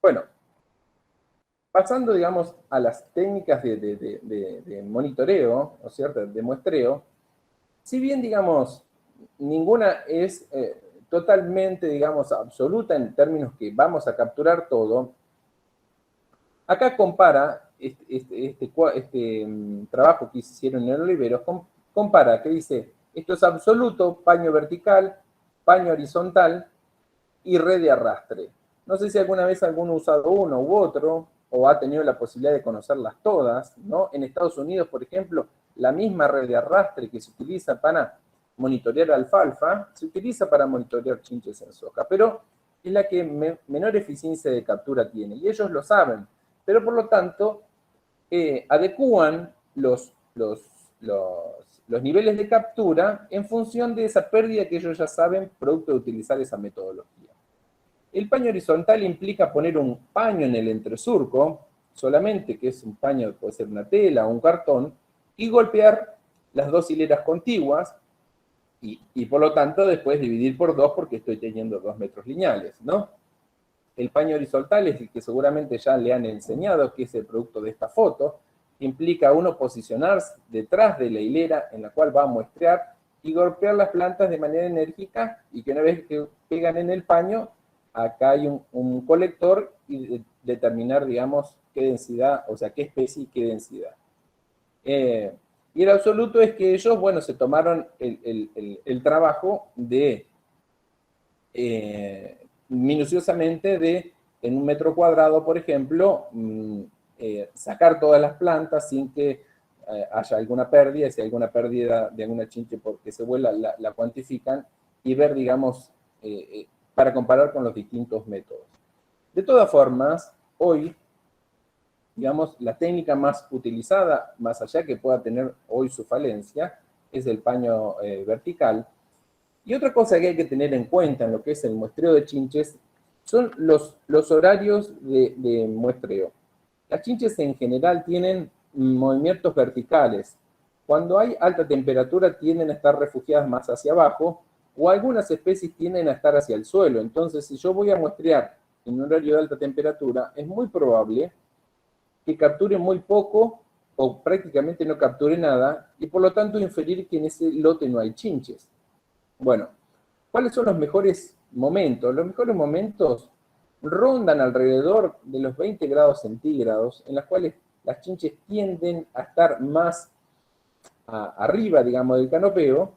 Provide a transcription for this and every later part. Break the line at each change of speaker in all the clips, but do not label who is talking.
Bueno, pasando, digamos, a las técnicas de monitoreo, ¿no es cierto?, de muestreo, si bien, digamos, ninguna es totalmente, digamos, absoluta en términos que vamos a capturar todo, acá compara trabajo que hicieron en Oliveros, compara que dice, esto es absoluto, paño vertical, paño horizontal y red de arrastre. No sé si alguna vez alguno ha usado uno u otro, o ha tenido la posibilidad de conocerlas todas, ¿no? En Estados Unidos, por ejemplo, la misma red de arrastre que se utiliza para monitorear alfalfa, se utiliza para monitorear chinches en soja, pero es la que menor eficiencia de captura tiene, y ellos lo saben, pero por lo tanto adecúan los niveles de captura en función de esa pérdida que ellos ya saben producto de utilizar esa metodología. El paño horizontal implica poner un paño en el entresurco, solamente, que es un paño, puede ser una tela o un cartón, y golpear las dos hileras contiguas, y por lo tanto después dividir por dos porque estoy teniendo 2 metros lineales, ¿no? El paño horizontal es el que seguramente ya le han enseñado, que es el producto de esta foto, implica uno posicionarse detrás de la hilera en la cual va a muestrear y golpear las plantas de manera enérgica, y que una vez que pegan en el paño, acá hay un colector y determinar, digamos, qué densidad, o sea, qué especie y qué densidad. Y el absoluto es que ellos, bueno, se tomaron el trabajo de minuciosamente de, en 1 metro cuadrado, por ejemplo, sacar todas las plantas sin que haya alguna pérdida. Si hay alguna pérdida de alguna chinche porque se vuela, la cuantifican y ver, digamos, para comparar con los distintos métodos. De todas formas, hoy, digamos, la técnica más utilizada, más allá que pueda tener hoy su falencia, es el paño vertical. Y otra cosa que hay que tener en cuenta en lo que es el muestreo de chinches son los horarios de muestreo. Las chinches en general tienen movimientos verticales. Cuando hay alta temperatura tienden a estar refugiadas más hacia abajo, o algunas especies tienden a estar hacia el suelo. Entonces, si yo voy a muestrear en un horario de alta temperatura, es muy probable que capture muy poco o prácticamente no capture nada, y por lo tanto inferir que en ese lote no hay chinches. Bueno, ¿cuáles son los mejores momentos? Los mejores momentos rondan alrededor de los 20 grados centígrados, en los cuales las chinches tienden a estar más arriba, digamos, del canopeo,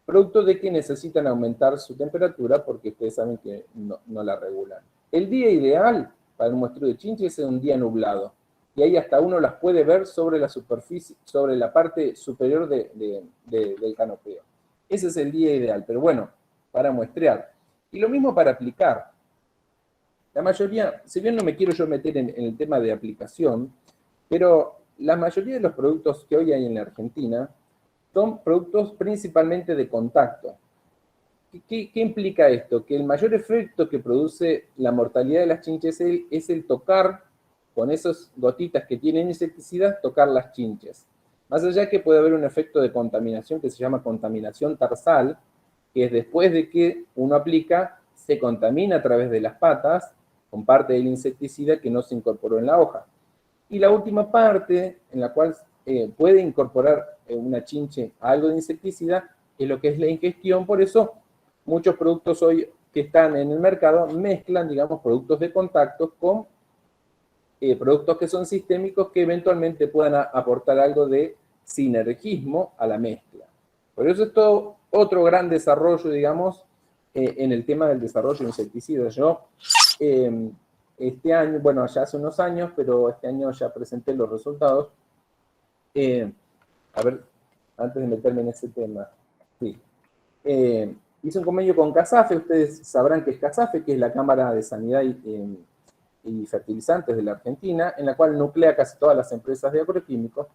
producto de que necesitan aumentar su temperatura porque ustedes saben que no la regulan. El día ideal para el muestreo de chinches es un día nublado, y ahí hasta uno las puede ver sobre la superficie, sobre la parte superior del canopeo. Ese es el día ideal, pero bueno, para muestrear. Y lo mismo para aplicar. La mayoría, si bien no me quiero yo meter en el tema de aplicación, pero la mayoría de los productos que hoy hay en la Argentina son productos principalmente de contacto. ¿Qué implica esto? Que el mayor efecto que produce la mortalidad de las chinches es el tocar, con esas gotitas que tienen insecticida, tocar las chinches. Más allá que puede haber un efecto de contaminación que se llama contaminación tarsal, que es después de que uno aplica, se contamina a través de las patas con parte del insecticida que no se incorporó en la hoja. Y la última parte en la cual puede incorporar una chinche a algo de insecticida es lo que es la ingestión. Por eso muchos productos hoy que están en el mercado mezclan, digamos, productos de contacto con productos que son sistémicos, que eventualmente puedan aportar algo de sinergismo a la mezcla. Por eso es todo otro gran desarrollo, digamos, en el tema del desarrollo de insecticidas. Yo este año, bueno, ya hace unos años, pero este año ya presenté los resultados. A ver, antes de meterme en ese tema, sí. Hice un convenio con CASAFE. Ustedes sabrán que es CASAFE, que es la Cámara de Sanidad y Fertilizantes de la Argentina, en la cual nuclea casi todas las empresas de agroquímicos,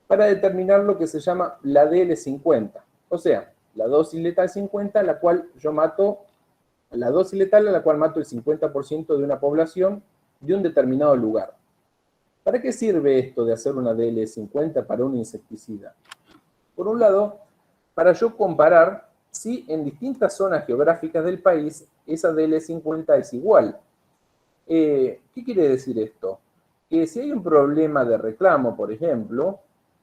para determinar lo que se llama la DL50, o sea, la dosis letal 50, la cual yo mato, la dosis letal a la cual mato el 50% de una población de un determinado lugar. ¿Para qué sirve esto de hacer una DL50 para un insecticida? Por un lado, para yo comparar si en distintas zonas geográficas del país esa DL50 es igual. ¿Qué quiere decir esto? Que si hay un problema de reclamo, por ejemplo,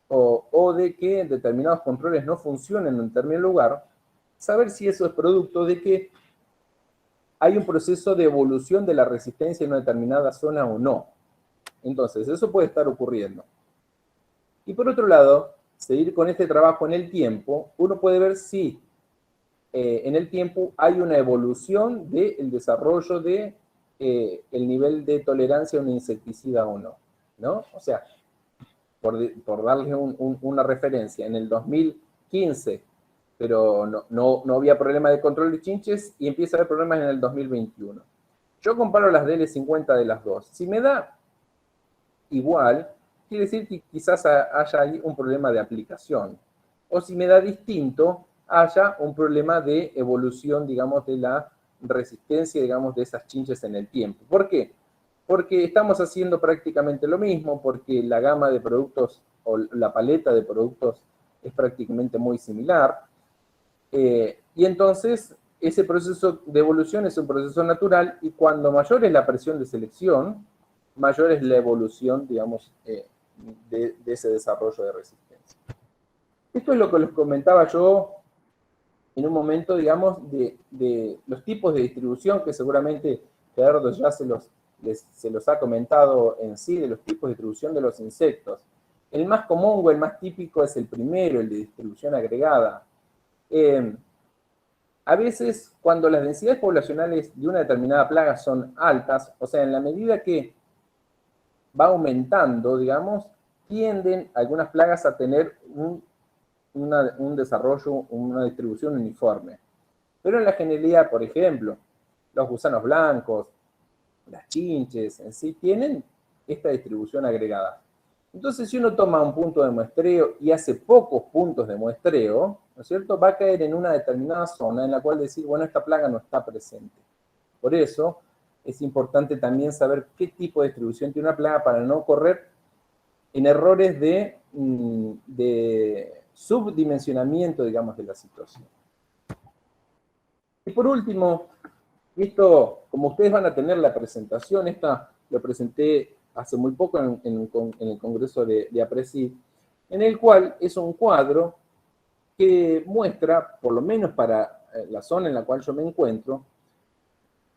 o de que determinados controles no funcionen en un determinado lugar, saber si eso es producto de que hay un proceso de evolución de la resistencia en una determinada zona o no. Entonces, eso puede estar ocurriendo. Y por otro lado, seguir con este trabajo en el tiempo, uno puede ver si en el tiempo hay una evolución del desarrollo de el nivel de tolerancia a un insecticida o no, ¿no? O sea, por darles una referencia, en el 2015, pero no había problema de control de chinches y empieza a haber problemas en el 2021. Yo comparo las DL50 de las dos. Si me da igual, quiere decir que quizás haya ahí un problema de aplicación. O si me da distinto, haya un problema de evolución, digamos, de la resistencia, digamos, de esas chinches en el tiempo. ¿Por qué? Porque estamos haciendo prácticamente lo mismo, porque la gama de productos o la paleta de productos es prácticamente muy similar. Y entonces, ese proceso de evolución es un proceso natural y cuando mayor es la presión de selección, mayor es la evolución, digamos, de ese desarrollo de resistencia. Esto es lo que les comentaba yo en un momento, digamos, de los tipos de distribución que seguramente Gerardo ya se los ha comentado en sí, de los tipos de distribución de los insectos. El más común o el más típico es el primero, el de distribución agregada. A veces, cuando las densidades poblacionales de una determinada plaga son altas, o sea, en la medida que va aumentando, digamos, tienden algunas plagas a tener un desarrollo, una distribución uniforme. Pero en la generalidad, por ejemplo, los gusanos blancos, las chinches en sí, tienen esta distribución agregada. Entonces, si uno toma un punto de muestreo y hace pocos puntos de muestreo, ¿no es cierto?, va a caer en una determinada zona en la cual decir, bueno, esta plaga no está presente. Por eso, es importante también saber qué tipo de distribución tiene una plaga para no correr en errores de subdimensionamiento, digamos, de la situación. Y por último, esto, como ustedes van a tener la presentación, esta lo presenté hace muy poco en el Congreso de APRESID, en el cual es un cuadro que muestra, por lo menos para la zona en la cual yo me encuentro,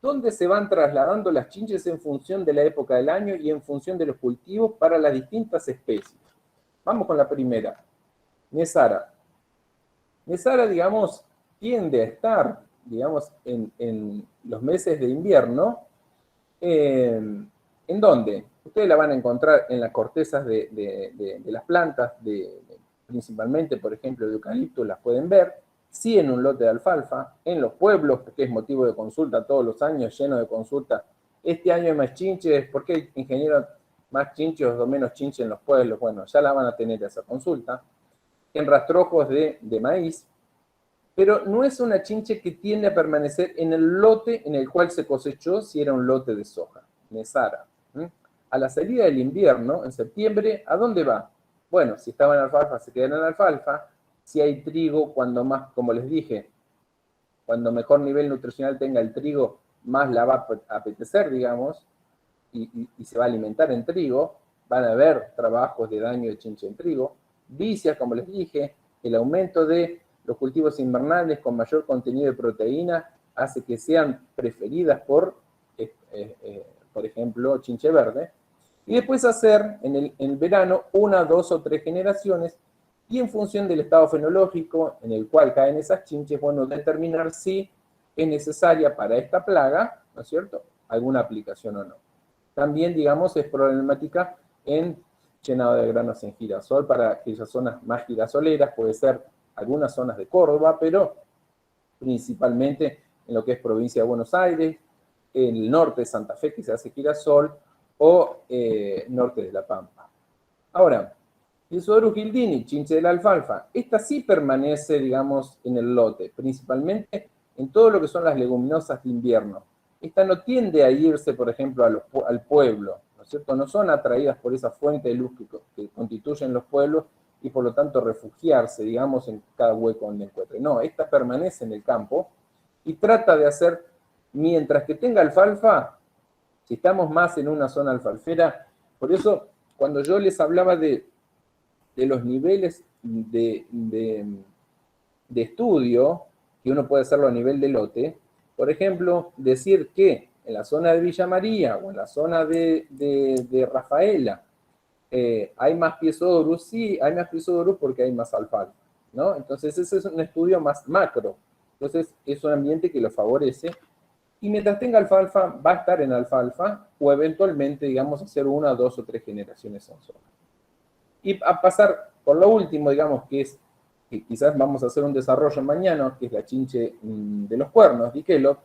dónde se van trasladando las chinches en función de la época del año y en función de los cultivos para las distintas especies. Vamos con la primera, Mesara. Mesara, digamos, tiende a estar, digamos, en los meses de invierno. ¿En dónde? Ustedes la van a encontrar en las cortezas de las plantas, principalmente, por ejemplo, de eucalipto, las pueden ver. Sí, en un lote de alfalfa, en los pueblos, que es motivo de consulta todos los años, lleno de consultas. Este año hay más chinches, ¿por qué, ingeniero, más chinches o menos chinches en los pueblos? Bueno, ya la van a tener esa consulta. En rastrojos de maíz, pero no es una chinche que tiende a permanecer en el lote en el cual se cosechó si era un lote de soja, Mesara. A la salida del invierno, en septiembre, ¿a dónde va? Bueno, si estaba en alfalfa, se queda en alfalfa. Si hay trigo, cuando más, como les dije, cuando mejor nivel nutricional tenga el trigo, más la va a apetecer, digamos, y se va a alimentar en trigo. Van a haber trabajos de daño de chinche en trigo. Vicias, como les dije, el aumento de los cultivos invernales con mayor contenido de proteína hace que sean preferidas por ejemplo, chinche verde. Y después hacer en el verano 1, 2 o 3 generaciones y en función del estado fenológico en el cual caen esas chinches, bueno, determinar si es necesaria para esta plaga, ¿no es cierto?, alguna aplicación o no. También, digamos, es problemática en llenado de granos en girasol para aquellas zonas más girasoleras, puede ser algunas zonas de Córdoba, pero principalmente en lo que es provincia de Buenos Aires, en el norte de Santa Fe, que se hace girasol, o norte de La Pampa. Ahora, el Pseudotrus gildini, chinche de la alfalfa, esta sí permanece, digamos, en el lote, principalmente en todo lo que son las leguminosas de invierno. Esta no tiende a irse, por ejemplo, al pueblo, ¿no es cierto? No son atraídas por esa fuente de luz que constituyen los pueblos y por lo tanto refugiarse, digamos, en cada hueco donde encuentre. No, esta permanece en el campo y trata de hacer, mientras que tenga alfalfa, Si estamos más en una zona alfalfera, por eso cuando yo les hablaba de los niveles de estudio, que uno puede hacerlo a nivel de lote, por ejemplo, decir que en la zona de Villa María o en la zona de Rafaela hay más piezodorus, sí, hay más piezodorus porque hay más alfalfa, ¿no? Entonces ese es un estudio más macro, entonces es un ambiente que lo favorece, y mientras tenga alfalfa, va a estar en alfalfa, o eventualmente, digamos, hacer una, dos o tres generaciones en soja. Y a pasar por lo último, digamos, que quizás vamos a hacer un desarrollo mañana, que es la chinche de los cuernos, diquelo.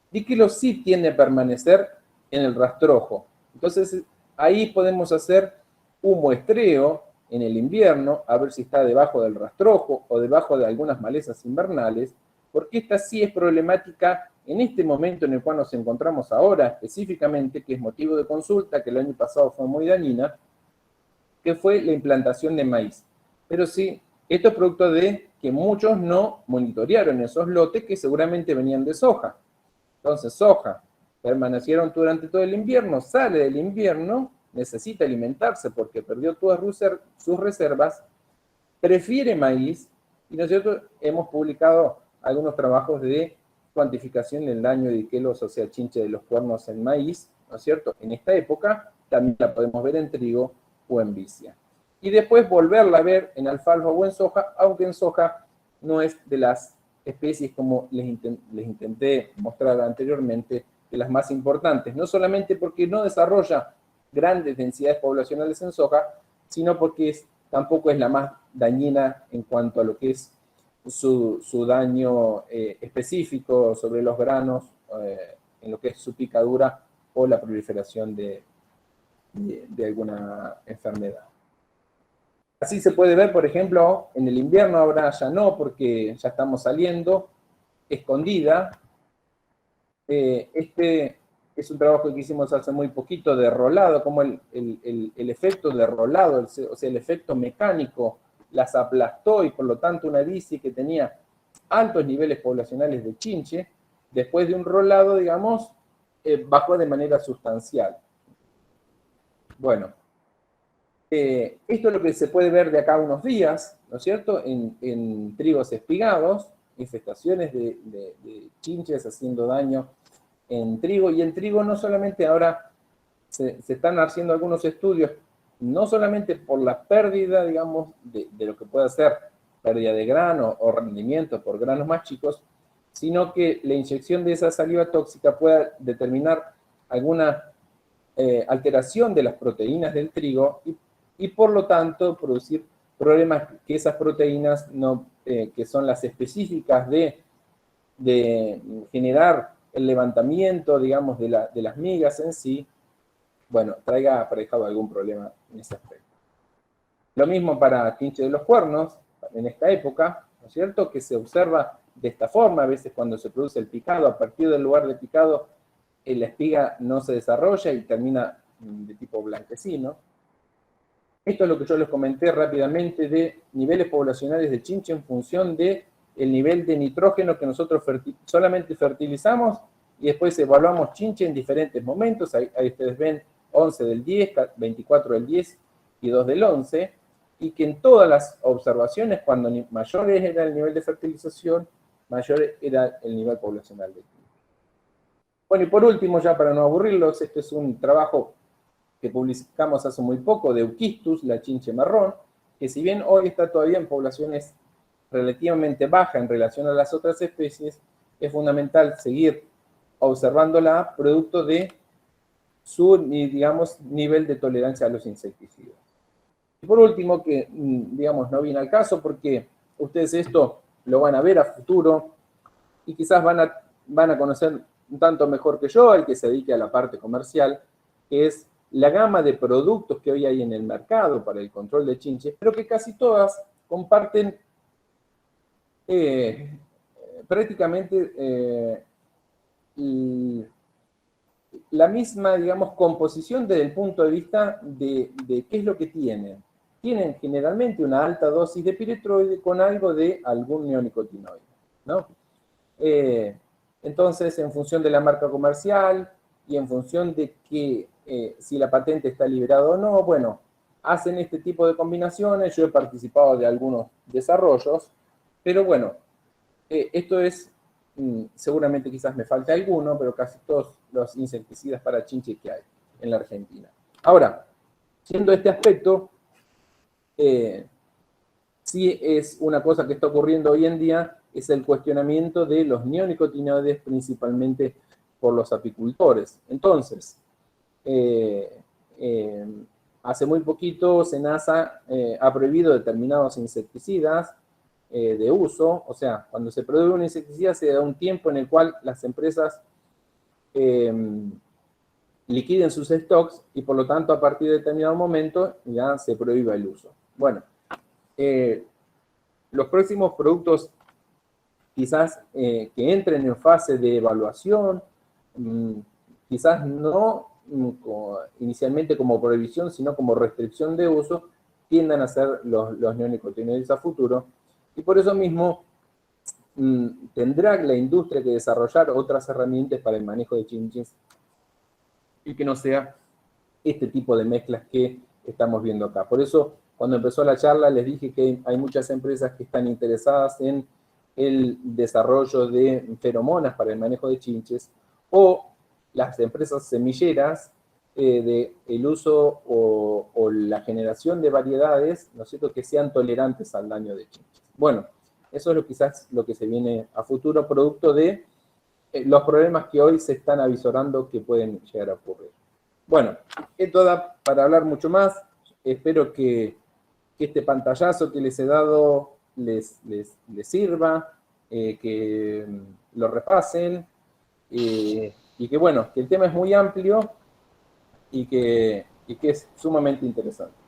Diquelo sí tiende a permanecer en el rastrojo. Entonces, ahí podemos hacer un muestreo en el invierno, a ver si está debajo del rastrojo o debajo de algunas malezas invernales, porque esta sí es problemática en este momento en el cual nos encontramos ahora, específicamente, que es motivo de consulta, que el año pasado fue muy dañina, que fue la implantación de maíz. Pero sí, esto es producto de que muchos no monitorearon esos lotes que seguramente venían de soja. Entonces, soja, permanecieron durante todo el invierno, sale del invierno, necesita alimentarse porque perdió todas sus reservas, prefiere maíz, y nosotros hemos publicado algunos trabajos de cuantificación del daño de diquelos, o sea, chinche de los cuernos en maíz, ¿no es cierto? En esta época también la podemos ver en trigo o en vicia. Y después volverla a ver en alfalfa o en soja, aunque en soja no es de las especies, como les intenté mostrar anteriormente, de las más importantes, no solamente porque no desarrolla grandes densidades poblacionales en soja, sino porque tampoco es la más dañina en cuanto a lo que es su daño específico sobre los granos, en lo que es su picadura o la proliferación de alguna enfermedad. Así se puede ver, por ejemplo, en el invierno, ahora ya no, porque ya estamos saliendo, escondida. Este es un trabajo que hicimos hace muy poquito de rolado, como el efecto de rolado, o sea, el efecto mecánico, las aplastó, y por lo tanto una bici que tenía altos niveles poblacionales de chinche, después de un rolado, digamos, bajó de manera sustancial. Bueno, esto es lo que se puede ver de acá a unos días, ¿no es cierto? En trigos espigados, infestaciones de chinches haciendo daño en trigo. Y en trigo no solamente ahora se están haciendo algunos estudios, no solamente por la pérdida, digamos, de lo que puede ser pérdida de grano o rendimiento por granos más chicos, sino que la inyección de esa saliva tóxica pueda determinar alguna alteración de las proteínas del trigo y por lo tanto producir problemas que esas proteínas, no, que son las específicas de generar el levantamiento, digamos, de las migas en sí, bueno, traiga aparejado algún problema en ese aspecto. Lo mismo para chinche de los cuernos, en esta época, ¿no es cierto?, que se observa de esta forma, a veces cuando se produce el picado, a partir del lugar de picado, la espiga no se desarrolla y termina de tipo blanquecino. Esto es lo que yo les comenté rápidamente de niveles poblacionales de chinche en función de el nivel de nitrógeno que nosotros solamente fertilizamos, y después evaluamos chinche en diferentes momentos. Ahí ustedes ven 11 del 10, 24 del 10 y 2 del 11, y que en todas las observaciones, cuando mayor era el nivel de fertilización, mayor era el nivel poblacional de chinche. Bueno, y por último, ya para no aburrirlos, este es un trabajo que publicamos hace muy poco de Euquistus, la chinche marrón, que si bien hoy está todavía en poblaciones relativamente bajas en relación a las otras especies, es fundamental seguir observándola producto de su, digamos, nivel de tolerancia a los insecticidas. Y por último, que, digamos, no viene al caso porque ustedes esto lo van a ver a futuro y quizás van a conocer un tanto mejor que yo, el que se dedique a la parte comercial, que es la gama de productos que hoy hay en el mercado para el control de chinches, pero que casi todas comparten prácticamente la misma, digamos, composición desde el punto de vista de qué es lo que tienen. Tienen generalmente una alta dosis de piretroide con algo de algún neonicotinoide, ¿no? Entonces, en función de la marca comercial, y en función de que si la patente está liberada o no, bueno, hacen este tipo de combinaciones. Yo he participado de algunos desarrollos, pero bueno, esto es, seguramente quizás me falte alguno, pero casi todos los insecticidas para chinche que hay en la Argentina. Ahora, siendo este aspecto, sí es una cosa que está ocurriendo hoy en día, es el cuestionamiento de los neonicotinoides, principalmente por los apicultores. Entonces, hace muy poquito SENASA ha prohibido determinados insecticidas de uso. O sea, cuando se prohíbe un insecticida se da un tiempo en el cual las empresas liquiden sus stocks y por lo tanto a partir de determinado momento ya se prohíbe el uso. Bueno, los próximos productos quizás que entren en fase de evaluación, quizás no inicialmente como prohibición, sino como restricción de uso, tiendan a ser los neonicotinoides a futuro. Y por eso mismo tendrá la industria que desarrollar otras herramientas para el manejo de chinches y que no sea este tipo de mezclas que estamos viendo acá. Por eso, cuando empezó la charla, les dije que hay muchas empresas que están interesadas en el desarrollo de feromonas para el manejo de chinches, o las empresas semilleras de el uso o la generación de variedades, ¿no es cierto?, que sean tolerantes al daño de chinches. Bueno, eso es quizás lo que se viene a futuro, producto de los problemas que hoy se están avisorando que pueden llegar a ocurrir. Bueno, esto da para hablar mucho más. Espero que este pantallazo que les he dado les sirva, que lo repasen, y que bueno, que el tema es muy amplio y que es sumamente interesante.